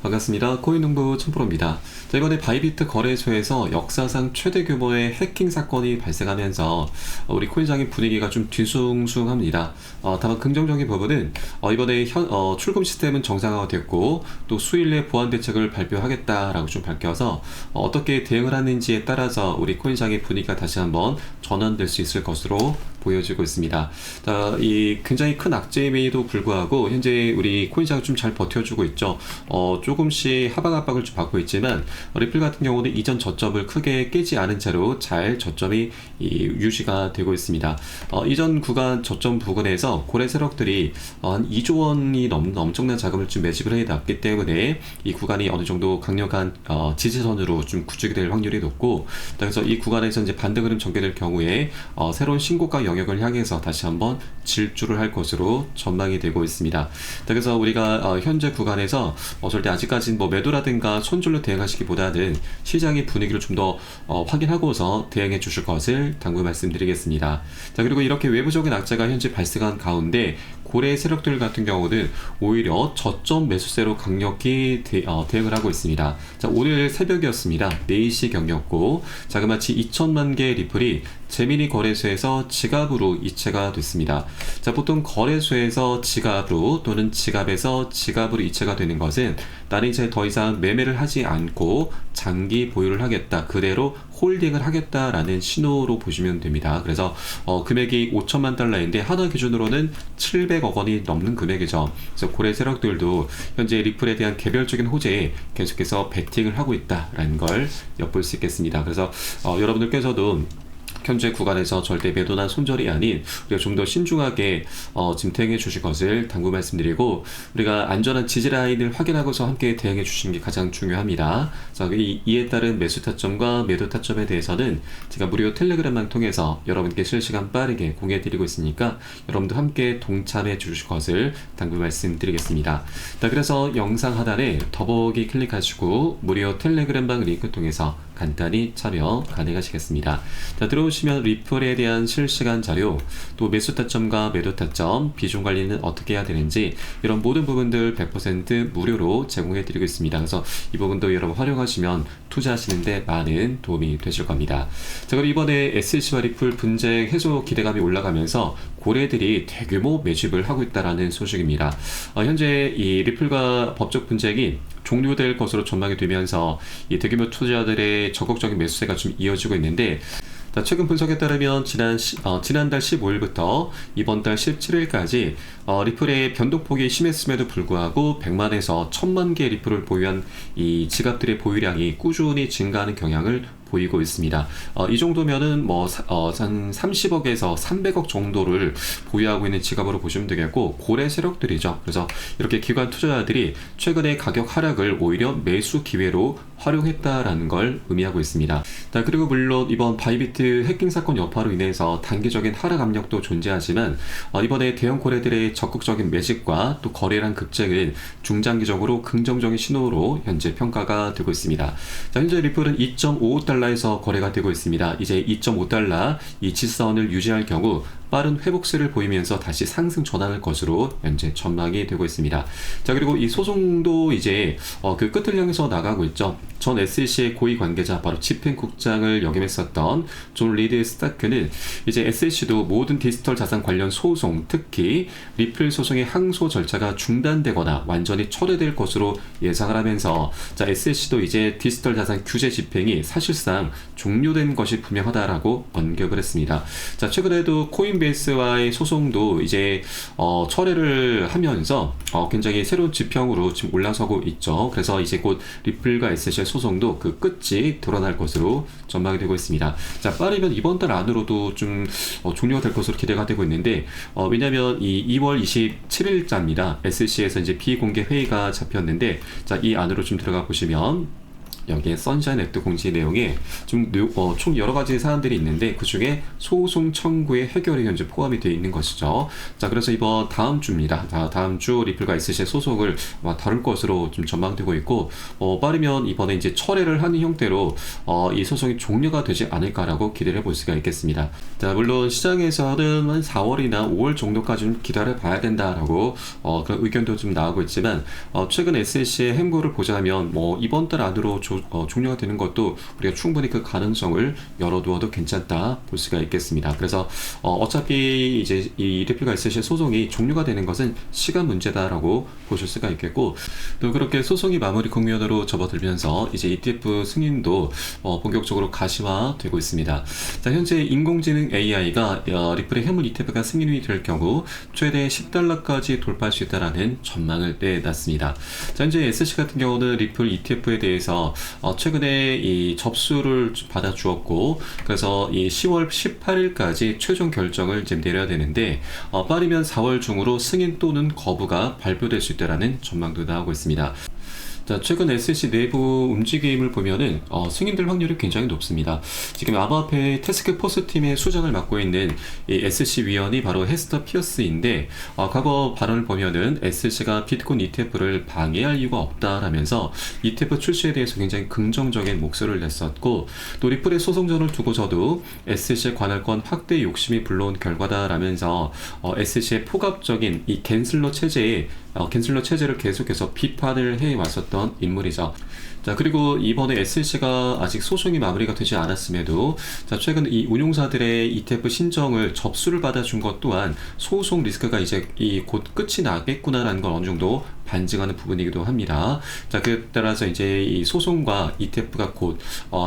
반갑습니다. 코인농부 천프로입니다. 자, 이번에 바이비트 거래소에서 역사상 최대 규모의 해킹 사건이 발생하면서 우리 코인장의 분위기가 좀 뒤숭숭합니다. 다만 긍정적인 부분은 이번에 출금 시스템은 정상화됐고 또 수일 내 보안 대책을 발표하겠다라고 좀 밝혀서 어떻게 대응을 하는지에 따라서 우리 코인장의 분위기가 다시 한번 전환될 수 있을 것으로 보여지고 있습니다. 자, 이 굉장히 큰 악재임에도 불구하고 현재 우리 코인장은 좀 잘 버텨주고 있죠. 조금씩 하방 압박을 좀 받고 있지만 리플 같은 경우는 이전 저점을 크게 깨지 않은 채로 잘 저점이 유지가 되고 있습니다. 이전 구간 저점 부근에서 고래 세력들이 한 2조 원이 넘는 엄청난 자금을 좀 매집을 해놨기 때문에 이 구간이 어느 정도 강력한 지지선으로 좀 구축이 될 확률이 높고, 그래서 이 구간에서 이제 반등 흐름 전개될 경우에 새로운 신고가 영역을 향해서 다시 한번 질주를 할 것으로 전망이 되고 있습니다. 그래서 우리가 현재 구간에서 절대 아직까지는 뭐 매도라든가 손절로 대응하시기보다는 시장의 분위기를 좀 더 확인하고서 대응해 주실 것을 당부 말씀드리겠습니다. 자, 그리고 이렇게 외부적인 악재가 현재 발생한 가운데 고래 세력들 같은 경우는 오히려 저점 매수세로 강력히 대응을 하고 있습니다. 자, 오늘 새벽이었습니다. 4시 경이었고, 자그마치 2천만 개의 리플이 재미니 거래소에서 지갑으로 이체가 됐습니다. 자, 보통 거래소에서 지갑으로 또는 지갑에서 지갑으로 이체가 되는 것은 나는 이제 더 이상 매매를 하지 않고 장기 보유를 하겠다, 그대로 홀딩을 하겠다라는 신호로 보시면 됩니다. 그래서 금액이 5천만 달러인데 하나 기준으로는 700억 원이 넘는 금액이죠. 그래서 고래 세력들도 현재 리플에 대한 개별적인 호재에 계속해서 베팅을 하고 있다라는 걸 엿볼 수 있겠습니다. 그래서 여러분들께서도 현재 구간에서 절대 매도나 손절이 아닌 우리가 좀 더 신중하게 지금 대응해 주실 것을 당부 말씀드리고, 우리가 안전한 지지라인을 확인하고서 함께 대응해 주시는 게 가장 중요합니다. 자, 이에 따른 매수 타점과 매도 타점에 대해서는 제가 무료 텔레그램만 통해서 여러분께 실시간 빠르게 공유해 드리고 있으니까 여러분도 함께 동참해 주실 것을 당부 말씀드리겠습니다. 자, 그래서 영상 하단에 더보기 클릭하시고 무료 텔레그램방 링크 통해서 간단히 참여 가능하시겠습니다. 자, 들어오시면 리플에 대한 실시간 자료, 또 매수 타점과 매도 타점, 비중 관리는 어떻게 해야 되는지, 이런 모든 부분들 100% 무료로 제공해 드리고 있습니다. 그래서 이 부분도 여러분 활용하시면 투자하시는데 많은 도움이 되실 겁니다. 자, 그럼 이번에 SC와 리플 분쟁 해소 기대감이 올라가면서 고래들이 대규모 매집을 하고 있다는 소식입니다. 현재 이 리플과 법적 분쟁이 종료될 것으로 전망이 되면서 이 대규모 투자자들의 적극적인 매수세가 좀 이어지고 있는데, 자, 최근 분석에 따르면 지난달 15일부터 이번 달 17일까지 리플의 변동폭이 심했음에도 불구하고 100만에서 1000만 개의 리플을 보유한 이 지갑들의 보유량이 꾸준히 증가하는 경향을 보이고 있습니다. 이 정도면은 한 30억에서 300억 정도를 보유하고 있는 지갑으로 보시면 되겠고, 고래 세력들이죠. 그래서 이렇게 기관 투자자들이 최근에 가격 하락을 오히려 매수 기회로 활용했다라는 걸 의미하고 있습니다. 자, 그리고 물론 이번 바이비트 해킹 사건 여파로 인해서 단기적인 하락 압력도 존재하지만 이번에 대형 고래들의 적극적인 매집과 또 거래량 급증은 중장기적으로 긍정적인 신호로 현재 평가가 되고 있습니다. 자, 현재 리플은 2.55달러에서 거래가 되고 있습니다. 이제 2.5달러 이 지선을 유지할 경우 빠른 회복세를 보이면서 다시 상승 전환할 것으로 현재 전망이 되고 있습니다. 자, 그리고 이 소송도 이제 그 끝을 향해서 나가고 있죠. 전 SEC의 고위 관계자, 바로 집행국장을 역임했었던 존 리드 스타크는 이제 SEC도 모든 디지털 자산 관련 소송, 특히 리플 소송의 항소 절차가 중단되거나 완전히 철회될 것으로 예상을 하면서, 자, SEC도 이제 디지털 자산 규제 집행이 사실상 종료된 것이 분명하다라고 언급을 했습니다. 자, 최근에도 코인베이스와의 소송도 이제 철회를 하면서 굉장히 새로운 지평으로 지금 올라서고 있죠. 그래서 이제 곧 리플과 SEC의 소송도 그 끝이 드러날 것으로 전망이 되고 있습니다. 자, 빠르면 이번 달 안으로도 좀 종료가 될 것으로 기대가 되고 있는데, 왜냐하면 이 2월 27일자입니다. SEC에서 이제 비공개 회의가 잡혔는데, 자, 이 안으로 좀 들어가 보시면 여기에 선샤인 액트 공지 내용에 총 여러 가지 사안들이 있는데 그 중에 소송 청구의 해결이 현재 포함이 되어 있는 것이죠. 자, 그래서 이번 다음 주입니다. 다음 주 리플과 SC의 소송을 다룰 것으로 좀 전망되고 있고, 빠르면 이번에 이제 철회를 하는 형태로 이 소송이 종료가 되지 않을까라고 기대를 해볼 수가 있겠습니다. 자, 물론 시장에서는 한 4월이나 5월 정도까지 좀 기다려 봐야 된다라고 그런 의견도 좀 나오고 있지만, 최근 SC의 행보를 보자면 이번 달 안으로 종료가 되는 것도 우리가 충분히 그 가능성을 열어두어도 괜찮다 볼 수가 있겠습니다. 그래서 어차피 이제 이 리플과 SC의 소송이 종료가 되는 것은 시간 문제다라고 보실 수가 있겠고, 또 그렇게 소송이 마무리 국면으로 접어들면서 이제 ETF 승인도 본격적으로 가시화되고 있습니다. 자, 현재 인공지능 AI가 리플의 현물 ETF가 승인이 될 경우 최대 10달러까지 돌파할 수 있다라는 전망을 내놨습니다. 자, 현재 SC 같은 경우는 리플 ETF에 대해서 최근에 이 접수를 받아 주었고, 그래서 이 10월 18일까지 최종 결정을 이제 내려야 되는데, 빠르면 4월 중으로 승인 또는 거부가 발표될 수 있다라는 전망도 나오고 있습니다. 자, 최근 SC 내부 움직임을 보면은 승인될 확률이 굉장히 높습니다. 지금 암호화폐 태스크포스 팀의 수장을 맡고 있는 이 SC 위원이 바로 헤스터 피어스인데, 과거 발언을 보면은 SC가 비트코인 ETF를 방해할 이유가 없다라면서 ETF 출시에 대해서 굉장히 긍정적인 목소리를 냈었고, 또 리플의 소송전을 두고서도 SC의 관할권 확대 욕심이 불러온 결과다라면서 SC의 포괄적인 이 갠슬러 체제를 계속해서 비판을 해왔었던 인물이죠. 자, 그리고 이번에 SC가 아직 소송이 마무리가 되지 않았음에도, 자, 최근 이 운용사들의 ETF 신청을 접수를 받아준 것 또한 소송 리스크가 이제 곧 끝이 나겠구나라는 걸 어느 정도 반증하는 부분이기도 합니다. 자, 그에 따라서 이제 이 소송과 ETF가 곧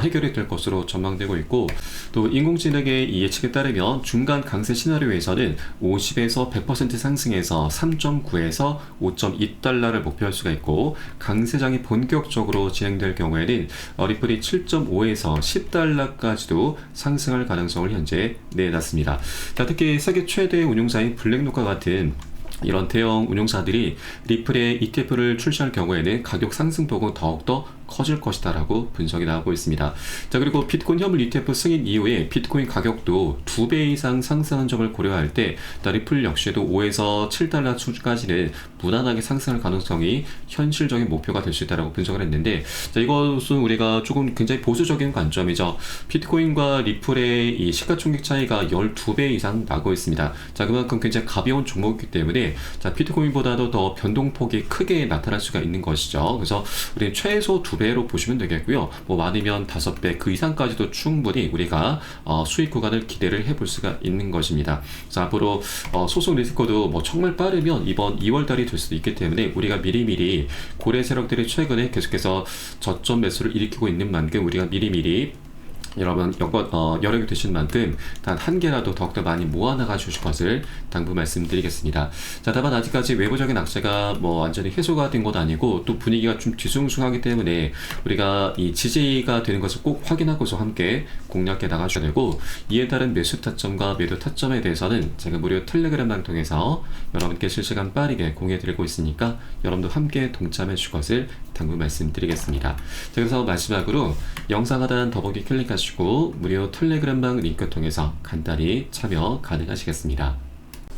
해결이 될 것으로 전망되고 있고, 또 인공지능의 이 예측에 따르면 중간 강세 시나리오에서는 50에서 100% 상승해서 3.9에서 5.2달러를 목표할 수가 있고, 강세장이 본격적으로 진행될 경우에는 리플이 7.5에서 10달러까지도 상승할 가능성을 현재 내놨습니다. 자, 특히 세계 최대 운용사인 블랙록과 같은 이런 대형 운용사들이 리플의 ETF를 출시할 경우에는 가격 상승폭은 더욱더 커질 것이다 라고 분석이 나오고 있습니다. 자, 그리고 비트코인 현물 ETF 승인 이후에 비트코인 가격도 2배 이상 상승한 점을 고려할 때 리플 역시도 5에서 7달러 수준까지는 무난하게 상승할 가능성이 현실적인 목표가 될 수 있다고 분석을 했는데, 자, 이것은 우리가 조금 굉장히 보수적인 관점이죠. 비트코인과 리플의 이 시가총액 차이가 12배 이상 나고 있습니다. 자, 그만큼 굉장히 가벼운 종목이기 때문에 비트코인보다도 더 변동폭이 크게 나타날 수가 있는 것이죠. 그래서 우리는 최소 2배로 보시면 되겠고요. 많으면 5배 그 이상까지도 충분히 우리가 수익 구간을 기대를 해볼 수가 있는 것입니다. 그래서 앞으로 소송 리스크도 정말 빠르면 이번 2월달이 될 수도 있기 때문에 우리가 미리미리 고래 세력들이 최근에 계속해서 저점 매수를 일으키고 있는 만큼 우리가 미리미리 여러분 여력이 되신 만큼 단 한 개라도 더욱더 많이 모아나가 주실 것을 당부 말씀드리겠습니다. 자, 다만 아직까지 외부적인 악재가 완전히 해소가 된 것 아니고 또 분위기가 좀 뒤숭숭하기 때문에 우리가 이 지지가 되는 것을 꼭 확인하고서 함께 공략해 나가셔야 되고, 이에 따른 매수 타점과 매도 타점에 대해서는 제가 무료 텔레그램을 통해서 여러분께 실시간 빠르게 공유해 드리고 있으니까 여러분도 함께 동참해 주실 것을 당부 말씀드리겠습니다. 자, 그래서 마지막으로 영상 하단 더보기 클릭하시고 무료 텔레그램방 링크 통해서 간단히 참여 가능하시겠습니다.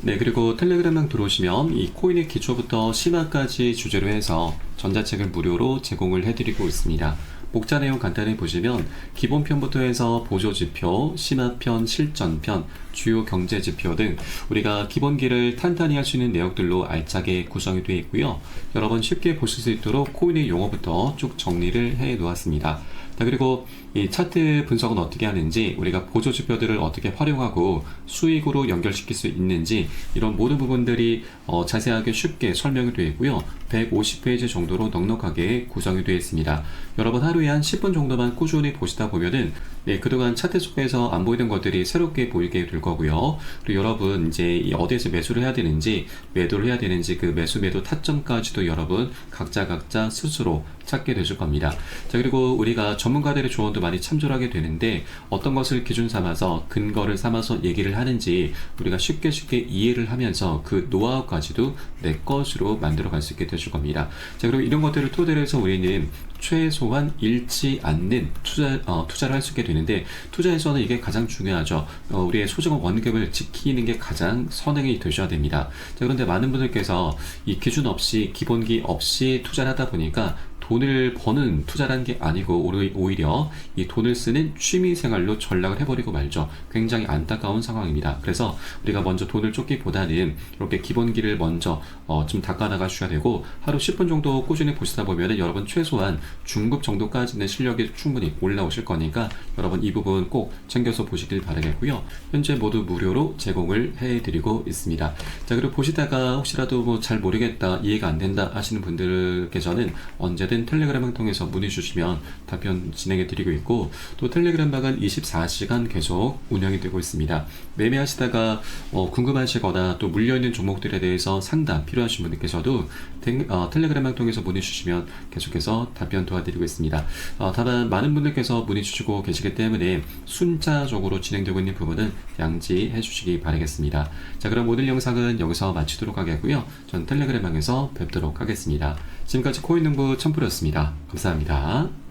네, 그리고 텔레그램방 들어오시면 이 코인의 기초부터 심화까지 주제로 해서 전자책을 무료로 제공을 해드리고 있습니다. 목차 내용 간단히 보시면 기본편부터 해서 보조지표, 심화편, 실전편, 주요 경제지표 등 우리가 기본기를 탄탄히 할 수 있는 내용들로 알차게 구성이 되어 있고요. 여러 번 쉽게 보실 수 있도록 코인의 용어부터 쭉 정리를 해 놓았습니다. 자, 그리고 이 차트 분석은 어떻게 하는지, 우리가 보조지표들을 어떻게 활용하고 수익으로 연결시킬 수 있는지, 이런 모든 부분들이 자세하게 쉽게 설명이 되어 있고요. 150페이지 정도로 넉넉하게 구성이 되어 있습니다. 여러분 하루에 한 10분 정도만 꾸준히 보시다 보면은 그동안 차트 속에서 안 보이던 것들이 새롭게 보이게 될 거고요. 그리고 여러분 이제 어디에서 매수를 해야 되는지, 매도를 해야 되는지 그 매수 매도 타점까지도 여러분 각자 스스로 찾게 되실 겁니다. 자, 그리고 우리가 전문가들의 조언도 많이 참조를 하게 되는데 어떤 것을 기준 삼아서 근거를 삼아서 얘기를 하는지 우리가 쉽게 이해를 하면서 그 노하우까지도 내 것으로 만들어 갈 수 있게 되실 겁니다. 자, 그리고 이런 것들을 토대로 해서 우리는 최소한 잃지 않는 투자를 할 수 있게 되는데, 투자에서는 이게 가장 중요하죠. 우리의 소중한 원금을 지키는 게 가장 선행이 되셔야 됩니다. 자, 그런데 많은 분들께서 이 기준 없이, 기본기 없이 투자를 하다 보니까 돈을 버는 투자라는 게 아니고 오히려 이 돈을 쓰는 취미생활로 전락을 해버리고 말죠. 굉장히 안타까운 상황입니다. 그래서 우리가 먼저 돈을 쫓기보다는 이렇게 기본기를 먼저 좀 닦아나가 주셔야 되고, 하루 10분 정도 꾸준히 보시다 보면 여러분 최소한 중급 정도까지는 실력이 충분히 올라오실 거니까 여러분 이 부분 꼭 챙겨서 보시길 바라겠고요. 현재 모두 무료로 제공을 해드리고 있습니다. 자, 그리고 보시다가 혹시라도 뭐 잘 모르겠다, 이해가 안 된다 하시는 분들께서는 언제든 텔레그램을 통해서 문의 주시면 답변 진행해 드리고 있고, 또 텔레그램 방은 24시간 계속 운영이 되고 있습니다. 매매하시다가 궁금하시거나 또 물려있는 종목들에 대해서 상담 필요하신 분들께서도 텔레그램을 통해서 문의 주시면 계속해서 답변 도와드리고 있습니다. 다만 많은 분들께서 문의 주시고 계시기 때문에 순차적으로 진행되고 있는 부분은 양지해 주시기 바라겠습니다. 자, 그럼 오늘 영상은 여기서 마치도록 하겠고요. 전 텔레그램 방에서 뵙도록 하겠습니다. 지금까지 코인농부 첨프였습니다. 감사합니다.